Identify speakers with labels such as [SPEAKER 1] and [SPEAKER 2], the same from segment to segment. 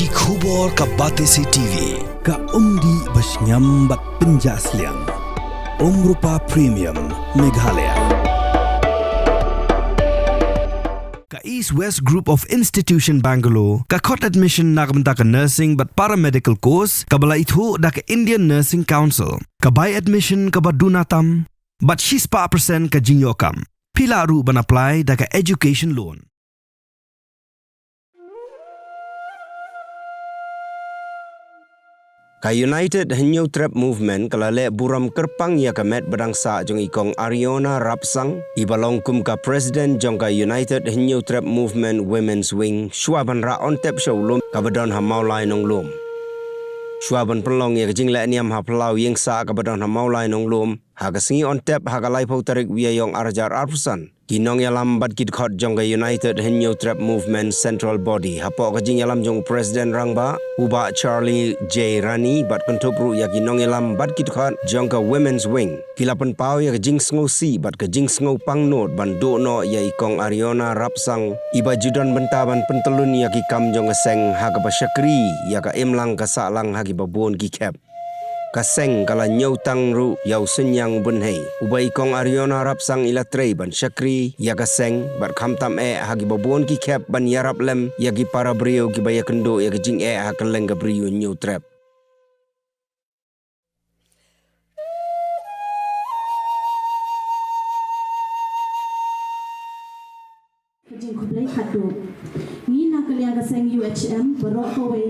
[SPEAKER 1] Ki khubor ka Batesi TV.
[SPEAKER 2] Ka umdi basnyam bat penjaslian. Rupa Premium Meghalaya. Ka East West Group of Institution Bangalore. Ka khot admission nagamta ka nursing but paramedical course. Ka bala ithu da ka Indian Nursing Council. Ka buy admission ka badunatam. But she's pa percent ka jinyokam. Pila ru ban apply da ka education loan.
[SPEAKER 3] Ka United Henyo Trap Movement kalale buram kerpang ya kamet bedangsa jong ikong Ariona Rapsang ibalong kum ka President jong ka United Henyo Trap Movement Women's Wing Shwaban ra on tap show lum ka badon ha maulai nong lum Shwaban pelong ya jing la niam ha plau yeng sa ka badon ha maulai nong lum ha ka singi on tap ha ka lai pau tarik wi yong arjar arpusan kinong yalam bad kid khot jong ka United Henyo Trap Movement Central Body hapo ka jing yalam jong President rangba uba Charlie J Rani bat kontup ru ya kinong yalam bad kid khot jong ka Women's Wing kilapan pau ya ka jing sngo si bat ka jing sngo pang not ban do no ya ikong Ariona Rapsang iba judan bentaban pentelun ya ki kam jong ka seng ha ka pasyakri ya ka emlang ka salang ha ki babon ki kep kaseng kala nyau tang ru yau senyang bunhei ubai kong Ariona Rapsang ila trei ban syakri ya kaseng bat khamtam hagi babon ki kep ban yarap lem ya gi para brio gi baya kendo ya jing ha keleng ga brio nyau trap
[SPEAKER 4] kajing kublai khadu ni na kaliang kaseng UHM berok kowe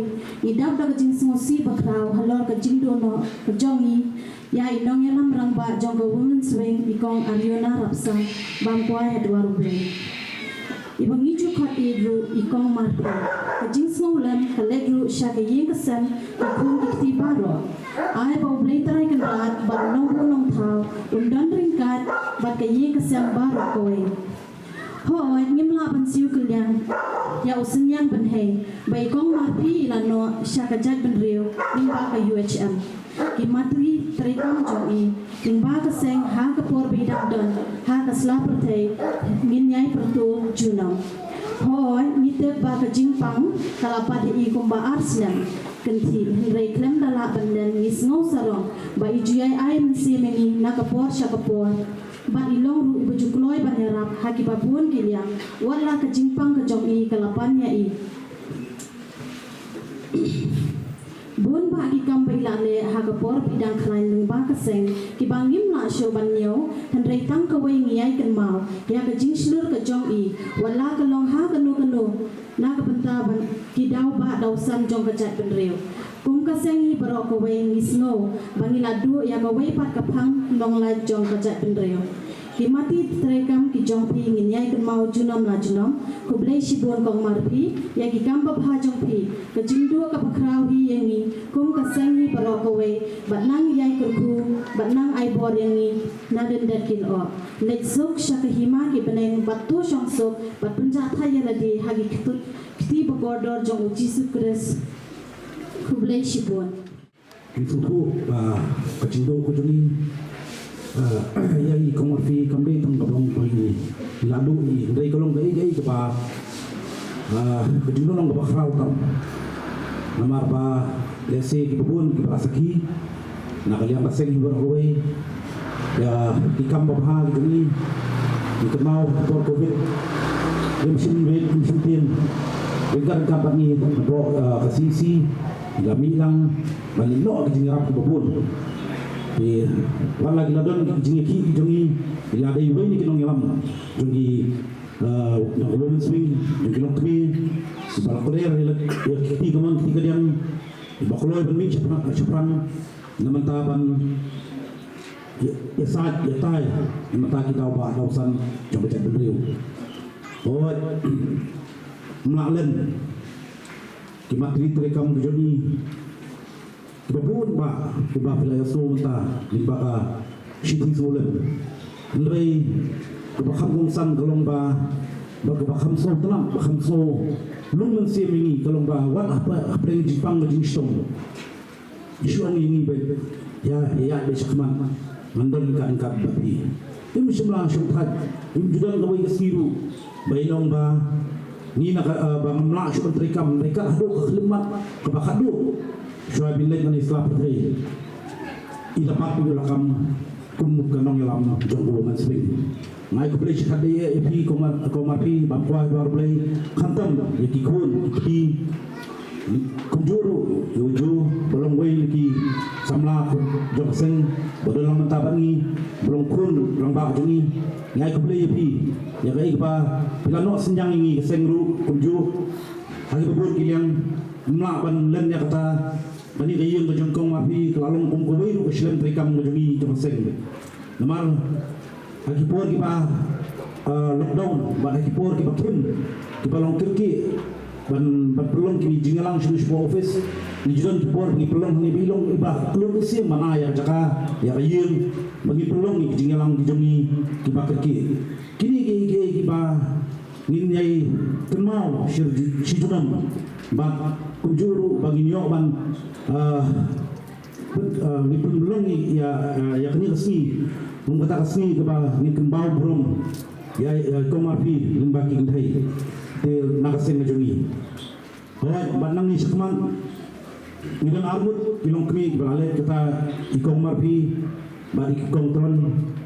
[SPEAKER 4] idap da kajing ngosi bakrau halor kajing dono kajongi ya inong yalam rangba jong ka Women's Wing ikong Ariona Rapsang bangkwa ya dua ruble ibang iju khot idru ikong marpo kajing ngolam kaledru sya kayeng kasan kakun ikti baro ai ba blai tarai kan rat bar nong thau undan ringkat bat kayeng kasan baro kowe Hoi ngimla ban siu kaliang ya usenyang ban hei bai kong marpi ilano syakajat ban riu nimba ka UHM ki matri trekam joi nimba ka seng ha ka por bidang don ha ka slapertei nginyai pertu juno hoi nite ba ka jingpang kalapa di kumba arslan kenti rei klem dala bandan ngisngau sarong bai juyai ai mensi meni nakapor syakapor ban ilong ru ibu jukloi ban yarap haki babun kiliang wala ka jingpang ka jong i kalapannya i bun ba ki kam bai la le ha ka por bidang khlain lung ba ka seng ki bangim la sho ban nyo han rei tang ka wei ngiai kan mau ya ka jing slur ka jong i wala ka long ha ka no na ka benta ban ki dau ba dau san jong ka jat ban reu kum ka seng hi barok ka wei ngisno bangila du ya ka wei pat ka phang long la jong ka jat ban reu ki mati trekam ki jong pi ngin yai kan mau junom la junom ko blai shibon kong marpi ya ki kam ba pha jong pi ka jingdu ka pakrau hi yangi kum ka seng hi barok ka wei bat nang yai kurku bat nang ai bor yangi na den dat kin o lek sok shaka hima ki beneng bat to shong sok bat punja thaya la di hagi kitut kiti bakordor jong Jesus Christ ko blai shibon
[SPEAKER 5] itu ka jingdu ko joni yang ikong fi kambe tong kabong pagi lalu ni dai kolong gai ke ba kejuno nong ba khrau tam namar ba lese ki bubun ki basaki na kaliang baseng hibur hoy ya ki kam ba ha ni ki kemau por covid yang sin we sin tin dengan kapan ni do kasisi gamilang balilo ki jingrap ki bubun wala gila don jingi ki jongi ila dai we ni kinong yalam jongi na Women's Wing jongi long kmi sibal koler ila ki gamon ki kadiam bakoloy ban mi chapran namantaban ya saat ya tai mata kita ba dausan jongi chat beliau oi mlalen ki matri trekam joni babun ba ba pala so ta limba ka shiti solen lei ba kham san kalong ba ba kham so talam ba kham so lung men se mingi kalong ba wat apa yang jipang ga jingstong isu ini ba ya be shakman mandal ka angkat babi im shimla shuthat im judan ga wai siru bailong ba ni nak bang melak syukur terikam mereka hadu kekhlimat kebakadu syuai bin lain Islam petri ila papi lakam kumuk kanong yalam jonggo man swing ngai ko play shikade epi komapi bangkwa dwar play khantam yakikun ki kunjuru yuju belum wei lagi samla jokseng bodolang mentabani belum kun rang bak jengi ngai ko play epi ya kai ba pilano senjang ini kesengru kunju hari bubur kiliang mla ban len ya kata bani gayeng ko jongkong mapi kelalong kum ko wei ru islam trikam jengi jokseng namar hagi por ki ba lockdown ba hagi por ki ba kim ki ba long kirki ban pelong kini jingalang sebuah office ni judan por ni pelong ni bilong iba pelong isi mana ya jaka ya kayeng bagi pelong ni jingalang di jongi ki ba kirki kini ki ba nin yai kenal si judan ba kunjuru bagi niok ban ni pelong ni ya kini resmi mengkata resmi ke ba ni kembau brom ya komapi lembaki gendai te nakaseng majungi hoy banang ni sekman ngidan arbut bilong kemi balale kata ikong marpi bari kontrol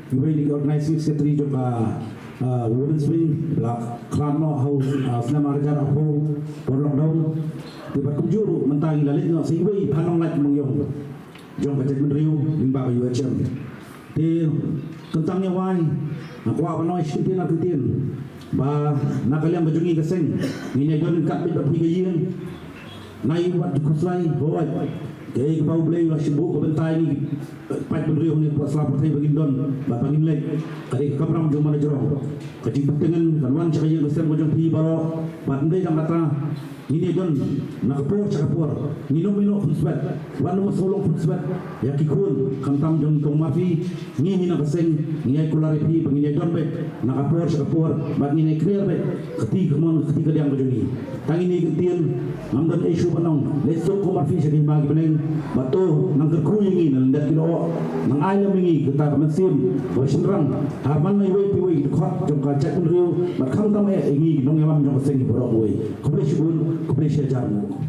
[SPEAKER 5] ibai di organizing secretary joka women's wing la klamno house asna marjar apo por lockdown te ba kunjuru mentangi lalit no sibai panong lat mengyong jong bajet menriu limba bayu acem te tentangnya wai aku apa noi sitin aku tin ba nakaliang bajungi kaseng ni jon kat bit pergi gayen nai buat kuslai boy ke bau blay la sibu ko bentai ni pat beriu ni buat selap pertai bagi don ba pangin lek kali kapram jom mana jero kadi dengan kanwan cakaya kaseng bajung pi baro bat ndai dang mata ni jon nakapor cakapor minum fusbat wanu solong fusbat ya kikun kantam jong tong mafi ni nakaseng ni ai kulare pi bagi jon be nakapor cakapor bat ni clear be keti ketika diang bajungi tang ini gentian amdan isu panong lesok ko mafi sa bagi beneng bato nang kerkuyingi nang dat kilo nang ayam ingi kita mesim wa sinrang harman nai wei pi wei khot jong ka cak riu bat kham tam e ingi nong yamam jong seng borok wei kople shibun kople shajarmu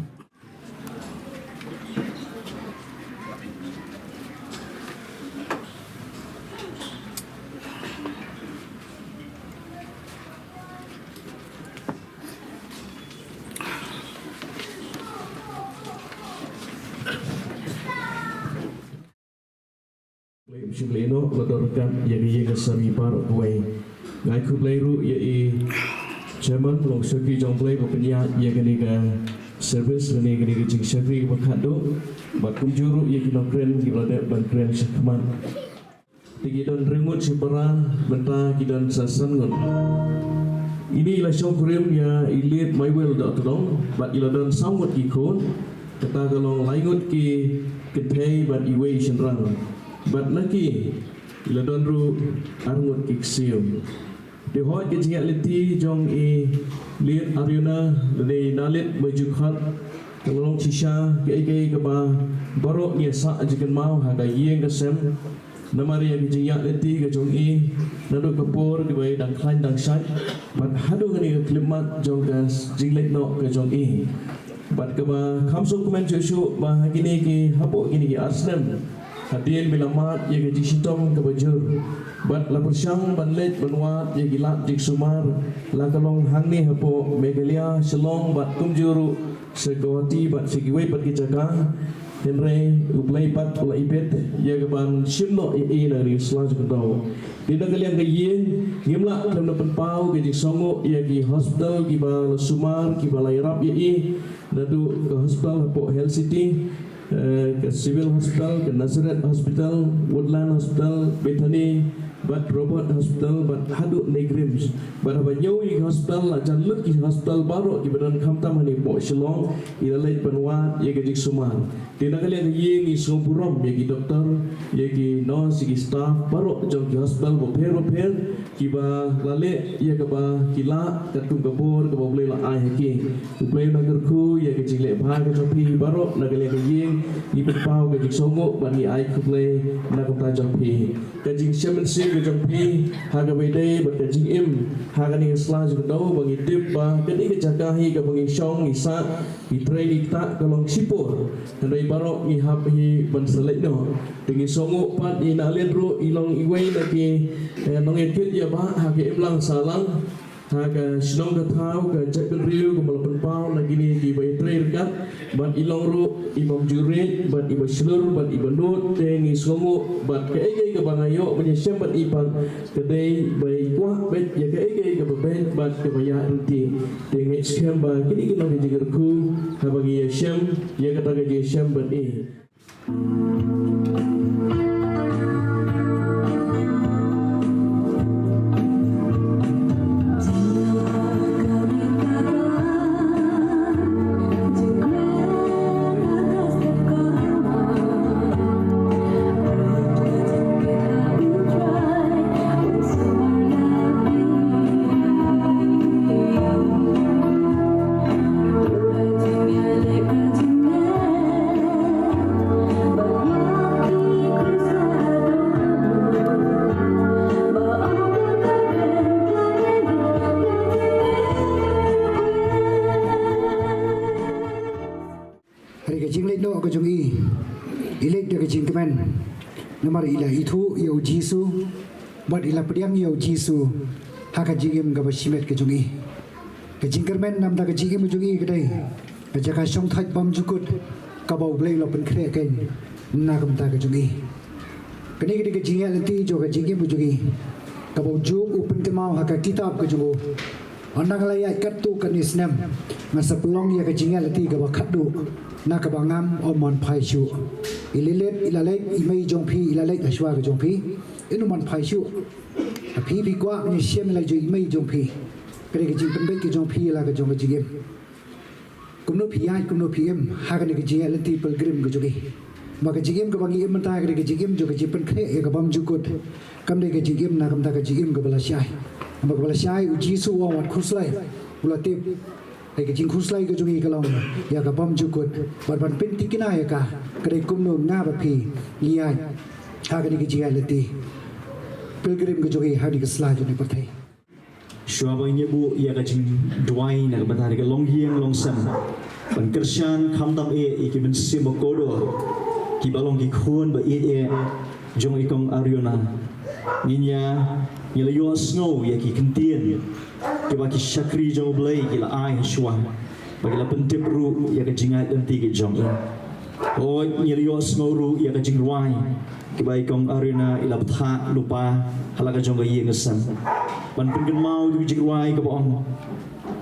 [SPEAKER 6] Simleno kodorkan yang sami par way ngai ku playru ye chairman long sekri jong play penya ye kaniga service ni kaniga jing sekri bakado bakum juru ye kinokren gilade bankren sekman tigi don remote sipara benta kidan sasangon ini la showroom ya ilit mywell dot dong bat iladon samut ikon kata kalau laingut ki ketei bat iwe senrang bat lagi ila donru arngut kiksium de hoy ke jingat leti jong i lit ariuna de nalit baju khat kalong shisha ke ba baro ni sa jikan mau haga yeng kesem namari yang jingat leti ke jong i nadu kapur di bai dang khan dang sat bat hadu ngani ke klimat jong gas jinglet no ke jong i bat ke ba khamsu komen chu ba gini ki hapo gini ki asnem hadian bilamat ya gaji sitong ke bajur bat la persyang banlet banwat ya gilat dik sumar la kalong hangni hapo megalia selong bat kumjuru segawati bat sigiwe bat kijaga henre uplay pat pula ibet ya gaban simno i dari selaj kendau tidak kalian gayen ngimla dalam penpau gaji songo ya gi hospital gi bal sumar gi balai rap ya i nadu ke hospital hapo health city ke civil hospital, ke Nazareth hospital, Woodland hospital, Bethany, bat Robert hospital, bat Haduk Negrims, bat Abanyoi hospital, ajan lut ki hospital baru di badan kamtam hani po Shillong, ilalai penwat ya gajik sumar. Tidak kalian ye ngi sumpurom ya ki doktor, ya ki nurse, ki staff baru jong ki hospital boper ki ba lale ya ke ba kila katung kabur ke boleh la ai haki. Uplay nagarku ya ke jile bhag ke chopi baru nagale ye ni pau ke jik songo bani ai kuplay na kumta jampi kajing semensi ke jongpi haga bede berkajing haga ni selah juga tahu bagi tip bah kini ke jagahi ke bagi syong isa itre dikta kalong sipur dari barok ni hapi banselet no dengan songo pat ni nalian ru ilong iway lagi nong ekit ya bah haga lang salang haga sinong ke tahu ke jakal riu ke malapan pau lagi ni di bayi itre dekat bat ilong ru imam jurid bat iba slur bat iba nut dengan songo bat ke ke bangayo menyesam bat iban kedai bayi kuah bet ya ke beben bat ke baya inti dengan scam ba kini kena dijagarku bagi yasham ya kata ke yasham bat
[SPEAKER 7] Namar ila itu yau jisu bat ila pediam yau jisu haka jigim gaba shimet ke jungi ke jingkermen nam da ke jigim jungi kedai ke jaka song thaj bam jukut kabau blai lo pen kre ken na kam ta ke jungi kini ke ke jingia lenti jo ke jigim jungi kabau juk upen ke mau haka kitab ke jungu andang layat katu kan isnam masa pelong ya ke jingia lenti gaba khadu na ka bangam omon phai shu ililet ilalek imei jongpi ilalek ashwa ka jongpi inuman phai shu phi bi kwa ni shem la jo imei jongpi kare ke jing penbe ke jongpi la ka jong jigem kumno phiai kumno phiem ha ka ni ke jing lenti pilgrim ka jogi ma ka jigem ka bangi em ta kare ke jigem jo ka jipen khe e ka bam jukut kam de ke jigem na kam ta ka jigem ka bala shai ma ka bala shai u jisu wa wat khuslai ulate ke jing khuslai ke jungi kalong ya ka bam jukut ban penti kina ya ka kare kumno na ba phi liya ha ka ni ke jing leti pilgrim ke jungi ha di ke sla juni pathai
[SPEAKER 8] shwaba nyebu ya ka jing duai na ba ta ke long hieng long sam ban kershan khamdam e ki ben sim kodo ki balong ki khon ba e jong ikong ariona ninya yela yo snow ya ki kentien ke baki syakri jong blai ki la ai shwa bagi la pentip ru ya ka jingat enti ke jong o yela yo snow ru ya ka jing ruai ke bai kong arena ila btha lupa hala ka jong ga ye ngesan ban pun mau du jing ruai ka bong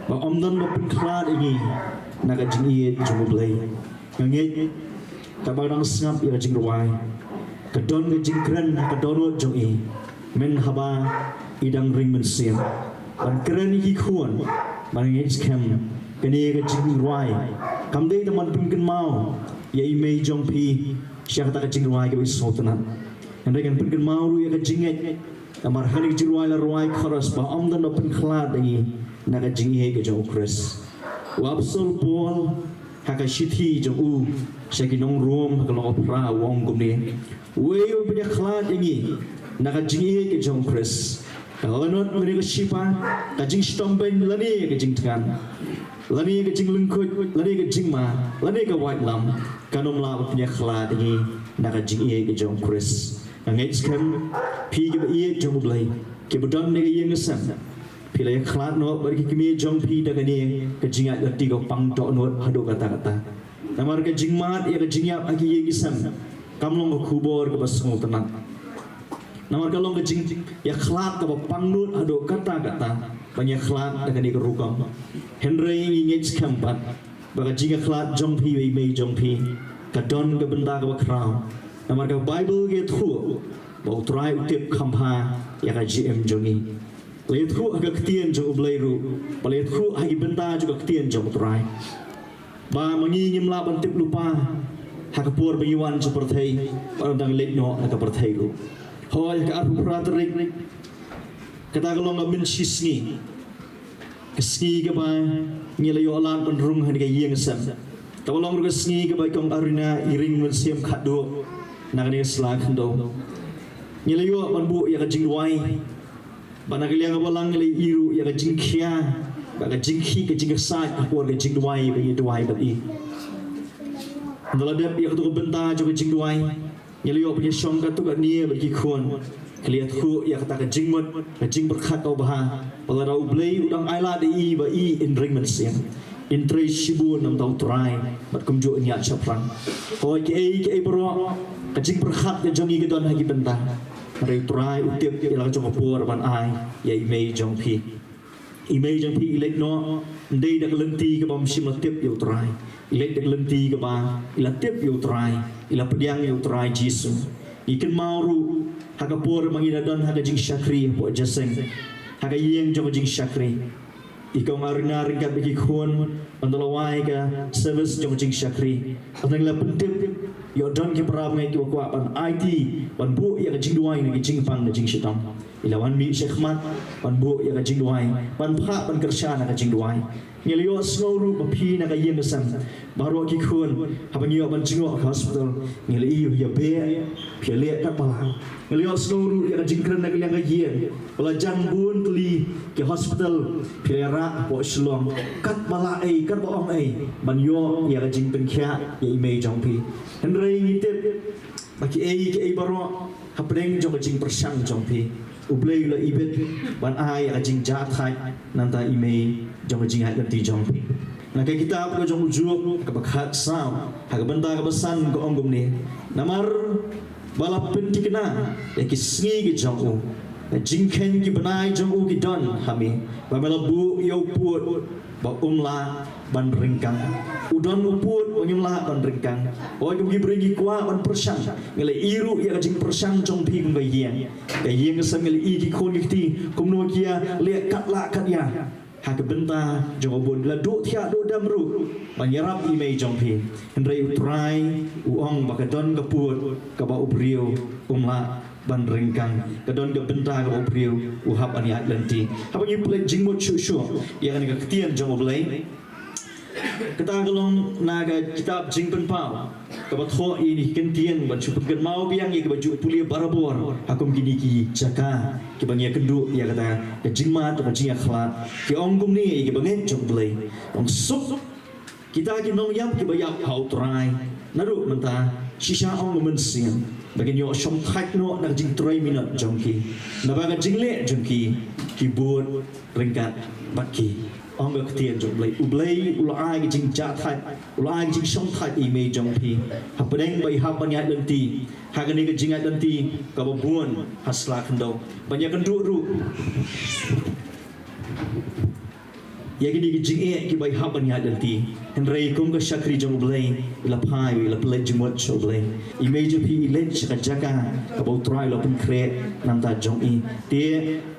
[SPEAKER 8] ba om don ba pun khlad ingi na ka jing ye jong blai nge ka ba dang snap ya ka jing ruai ka don ka jing kran ka don jong e men haba idang ring men siam ban kran hi khuan ban nge scam kani ka jing ruai kam dei teman pun mau ya imei jong pi syah ta ka jing ruai ka so tanan ande kan pun mau ru ya ka jinget amar hani jing ruai la ruai kharas ba om dan open khlad ni na ka jing he ka jong chris wa absol pol ha ka shithi jong u shakinong rom ka lo pra wong kum ni we yo punya khlad ni na ka jing he ka jong chris kalau not mereka siapa, kajing stompen lani kajing tekan, lani kajing lengkut, lani kajing ma, lani ke white lam, kanom la punya khlad ini, nak kajing ia kajong Chris, ngai sekarang, pi ke ia jong belai, ke bedang ni ke ia ngesan, pi lagi khlad no, bagi kami jong pi dah kani kajing ada tiga pang dok no hado kata-kata, namar kajing mat ia kajing ia lagi ia ngesan, kamlong ke kubur ke basung tenang. Namar kalong kecing ya khlad ka pangnut ado kata-kata banyak khlad da kani kerukam Henry ingit kampat baga jinga khlad jongpi we mei jongpi ka don ka benda ka kraw namar ka bible ge thu ba utrai utip khampa ya ka gm jongi le thu aga ktien jo blairu ba le thu agi benda juga ktien jo utrai ba mangi ngimla bantip lupa hakapur bayiwan seperti orang dang lekno ka perthai lu hoi ka arpu praterik kata kalau ngamin sisni kesni ke ba ngila yo alam penrung han ka yeng sam tawalong ru kesni ke ba kong arina iring men siam khado nagani slag ndo Nyelayo ban bu ya ka jing duai. Ban agiliang abalang nyelai iru ya ka jing kia. Ba ka jing ki ka jing sa ka por ka jing duai ba duai ba i. Dalam dia ya ka tu benta jo ka jing duai. Nyelayo punya syong ka tu ka ni ba ki khon. Kelihat ku ya kata ka jing mot ka jing berkat kau bah. Pala rau blai udang aila de i ba i in ring men sian. In tre shibu nam tau trai bat kum jo nya chaprang. Oi ke bro ka jing berkat ya jongi ke don hagi benta. Mari trai utip ilang jong por ban ai ya imei jong pi. Imei jong pi ilek no ndei dak lenti ke bom sim tip yo trai. Ilek dak lenti ke ba ila tip yo trai. Ila pediang yo trai Jisu. Ikan mauru haga por mangina don haga jing syakri po jaseng. Haga yeng jong jing syakri. Ikaw ngaring ka bagi khon andalawai ka service jong jing syakri. Atang la pentip yo don ki prab ngai ki kwa ban IT ban bu ya ka jing duai ni jing pang na jing shitam. Ilawan mi Sheikh Mat ban bu ya ka jing duai ban pha ban kersha na ka jing duai. Ngeliyo sngoru bapi na ka yeng sam. Baru ki khon habanyo ban jingo hospital ngeliyo ya be piale ka pala. Ngeliyo sngoru ya ka jing kren na ka yang ka yen. Pelajan bun tuli ke hospital piara po shlong kat bala ai kat boong ai ban yo ya ka jing pengkha ya imei jong pi. Henry ngitip baki ai baro hapreng jong jing persang jong pi. Ublei la ibet ban ai ka jing ja thai nanta imei jong jing hat ti jong pi. Nah kay kita ko jong ujuk ka bakhat sam ha ka benta ka basan ko onggom ni. Namar balap pentikna ya kisngi ki jong u. Jing ken ki banai jong u ki don hami. Ba melabu yo put ba umla ban ringkang. Udon uput banyumlah ban ringkang. O jong gi bringi kwa ban persang. Ngale iru ya jing persang jong pi kum gayeng. Gayeng sam ngale i ki khon ki ti kum no kia le kat la kat ya. Ha ke benta jong obon la do thia do damru. Banyarap i mei jong pi. Hendrai utrai uong bakadon ka put ka ba ubriu umla ban ringkang kadon ke benta ke opriu uhap ani atlanti apa ni plek jingmo chu ya kan ke ketian jong oblai kita gelong naga kitab jingpen pau ke batho ini kentian ban chu pen mau biang ke baju pulia barabor akum kini ki jaka ke bangia kendu ya kata ke jingma to jing akhlat ke ongkum ni ke bangen jong oblai ong sup kita ki nong yap ke bayap hau trai naru menta shisha ong mensian bagi nyo som thak no nak jing 3 minit jongki na baga jing le jongki keyboard ringkat baki ong ga ktian jong blai ulai jing ja thak ulai jing som thak ime jongpi hapadeng bai hapanya lenti hagani ga jing lenti ka babun hasla khando banyak kendu ru ya gini ki jing ki bai hapanya lenti henrei kum ka syakri jong blai la pai la play jimot cho blai image pi ilen ka jaka ka bau try la pun kre nam ta jong i te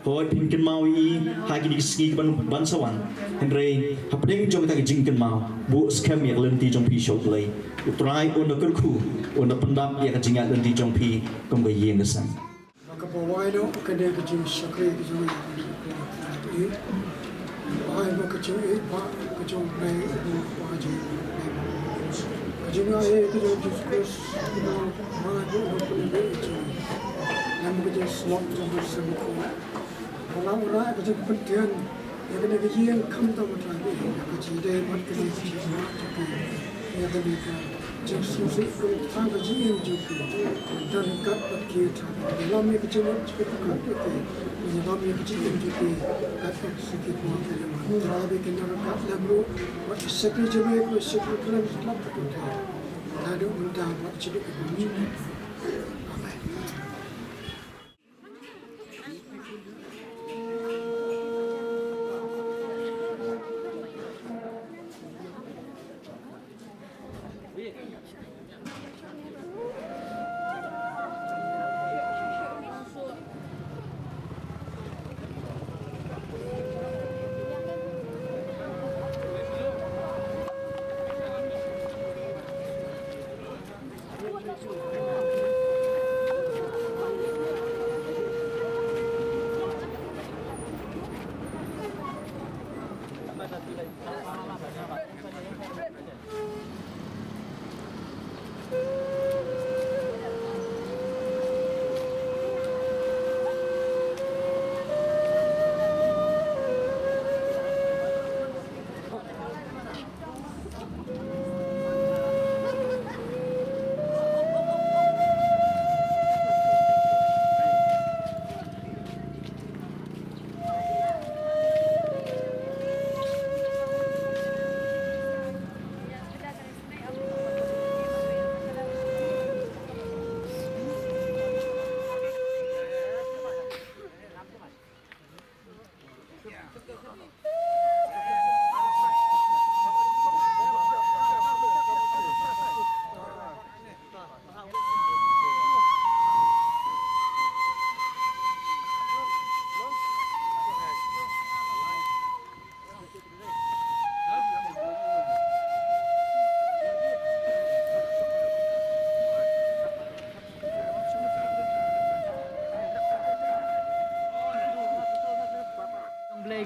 [SPEAKER 8] hoi pin ken mau i ha gini ski ban sawan henrei hapdeng jong ta jing ken mau bu scam ya lenti jong pi cho blai try on the ku on the pendap ya ka jing lenti jong pi kum ga yeng san
[SPEAKER 9] maka bawai do ka de ka jing syakri jong i ai ba ka jing i ba ka jong blai Kajinga ke jo discuss mana jo hopefully be nam ke jo slot jo sem ko ona ke jo pentian ya ke yen kham ta mata ke ka ji de mat ke ji ma ke ya ke ka jo su ko ta ke ji yen jo ke dan ka pat ke ta lam me ke jo ke ka ke ni lam me ke ji yen jo ke ka ke su ke ko ke ma tra be ke na ka la bro what secretary jo me ko secretary club ko ta ada undang buat cerita ini. Amen.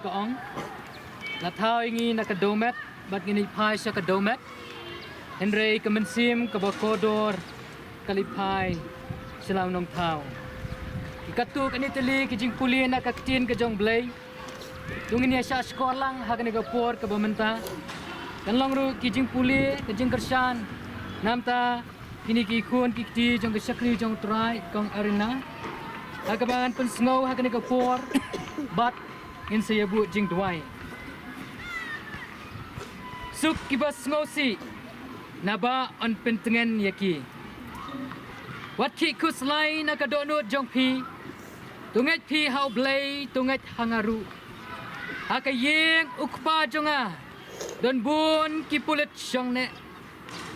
[SPEAKER 10] ka ong la thao ingi na ka domet bat ngini pai sa ka domet henry ka mensim ka bakodor kalipai selam nong thao ikatu ka ni teli ki jing pulin na ka tin ka jong blai tungin ya sa sekolah hakane ka por ka bamenta kan long ru ki jing puli ka jing kersan namta kini ki kun ki ti jong ka sakri jong trai kong arena hakabangan pun snow hakane ka por bat in saya bu jing duai suk kibas snow si naba on pentengan yaki wat ki kuslai na ka donut jong pi tunget pi hau blai tunget hangaru hakayeng ukpa jonga don bun ki pulet jong ne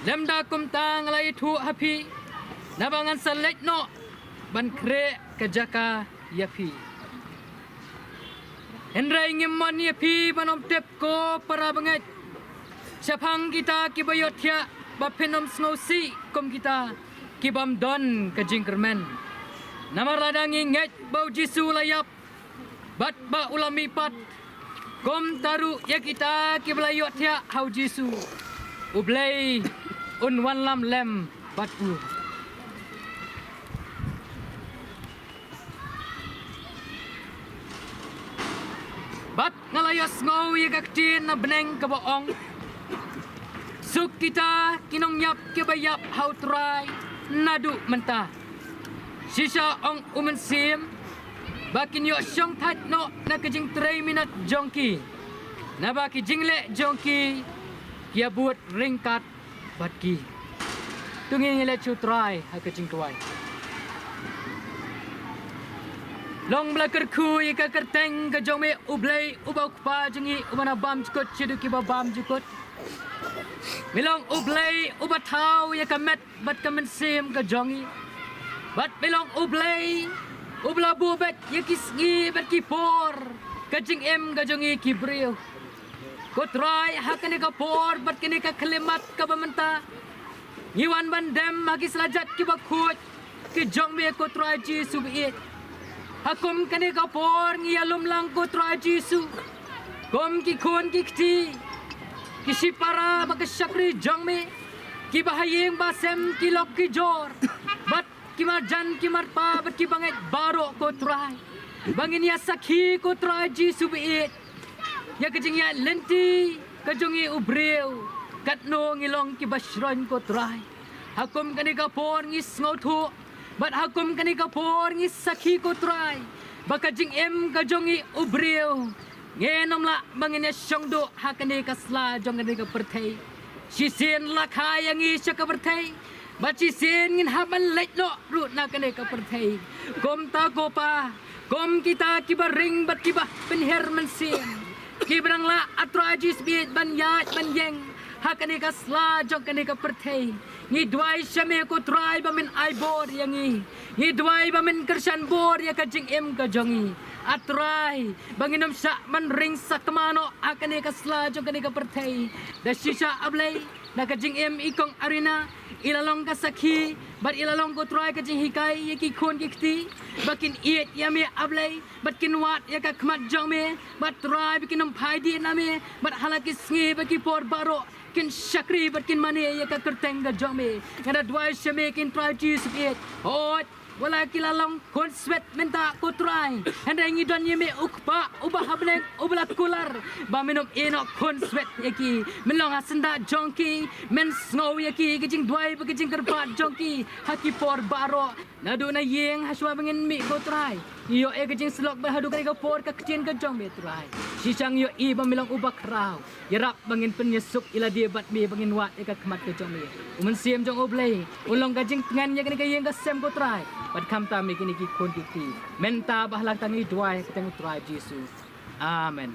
[SPEAKER 10] lemda kum tang lai thu hapi nabangan salek no ban kre kajaka yapi Hendrai ngimon yapi banom tep ko para banget Siapang kita kibayotya bapenom snowsi kom kita kibam don ke jingkermen Namar ladang inget bau jisu layap bat ba ulami pat kom taru ya kita kibayotya hau jisu ublay unwan lam lem bat u bat ngalayos ngau ya kaktin na beneng ke boong suk kita kinong yap kibayap hau try nadu mentah sisa ong umensim bakin yo syong tat no na kejing 3 minit jongki na baki jingle jongki kia buat ringkat batki tungi ngile chu try ha kejing tuai long blakar khu ika kerteng ka jome ublay ubau pa jingi ubana bam jukot chidu ki bam jukot milong ublay ubatau ya kamet bat kamen sim ka jongi bat milong ublay ublabu bet ya kisgi bat ki por ka jing em ka jongi ki briu ko try hakane ka por bat kene ka kalimat ka bamenta Iwan bandem hagi selajat ki bakut ki jong me ko try ji subiet Hakum kani ka por ngi alum lang ko try jisu kom ki khon ki kti kisi para bakasakri jong me ki bahayeng basem ki lok ki jor bat ki marjan ki marpa bat ki banget baro ko try bangin ya sakhi ko try jisu biet ya kejing ya lenti kajongi ubreu katno ngilong ki basron ko try hakum kani ka por ngi sngotu bat hakum kani ka por ngi sakhi ko try baka jing em ka jongi ubreu ngenom la bangin ya shongdo hakane ka sla jongane ka perthai si sen la khaya ngi shaka perthai bachi sen ngin haban letno ru na kane ka perthai kom ta ko pa kom kita kibaring bat kiba penher mensim kibrang la atrajis biet ban yat ban yeng hakane ka sla jongane ka perthai ni dwai shame ko try ba men ai bor yangi ni dwai ba men kersan bor ya ka jing em ka jongi atrai banginom sa man ring sakmano akane ka sla jongane ka perthai da shisha ablay na ka jing em ikong arena ilalong ka sakhi bat ilalong ko try ka jing hikai yaki khon ki kti bakin iet yame ablay bat kinwat ya ka khmat jongme bat try bikinom phaidi name bat halaki sngi baki por baro kin sakri bat kin mane ya ka kerteng ga jome ngada dwai shame kin try ji sbet hot wala kilalong kon sweat menta ko try and ngi don yeme ukpa ubah hablek ubla kular ba minom eno kon sweat yaki melong asenda jongki men snow yaki gijing dwai ba gijing kerpat jongki haki por baro nadu na yeng haswa bangin mi ko try yo e gijing slok ba hadu ka por ka kecien ka jong me try sisang yo i ba melong ubak raw yarap bangin penyesuk ila dia bat me bangin wat e ka kmat ka jong me umen siem jong oblay ulong gajing tengan ya ka yeng ka sem ko try bat kam ta me kini ki kon ki menta bahlang tangi dwai ka teng try Jesus amen